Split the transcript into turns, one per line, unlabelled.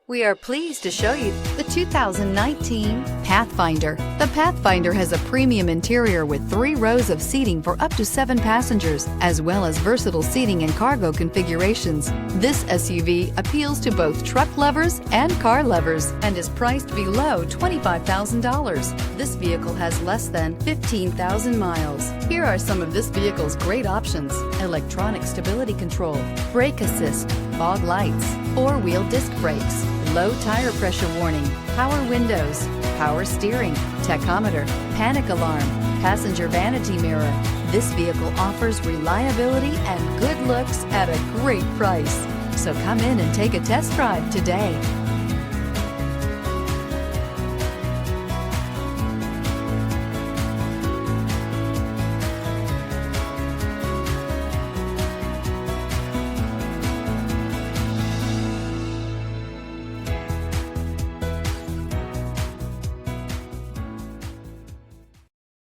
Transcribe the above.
We are pleased to show you the 2019 Pathfinder. The Pathfinder has a premium interior with 3 rows of seating for up to 7 passengers, as well as versatile seating and cargo configurations. This SUV appeals to both truck lovers and car lovers and is priced below $25,000. This vehicle has less than 15,000 miles. Here are some of this vehicle's great options: electronic stability control, brake assist, fog lights, 4-wheel disc brakes, low tire pressure warning, power windows, power steering, tachometer, panic alarm, passenger vanity mirror. This vehicle offers reliability and good looks at a great price. So come in and take a test drive today.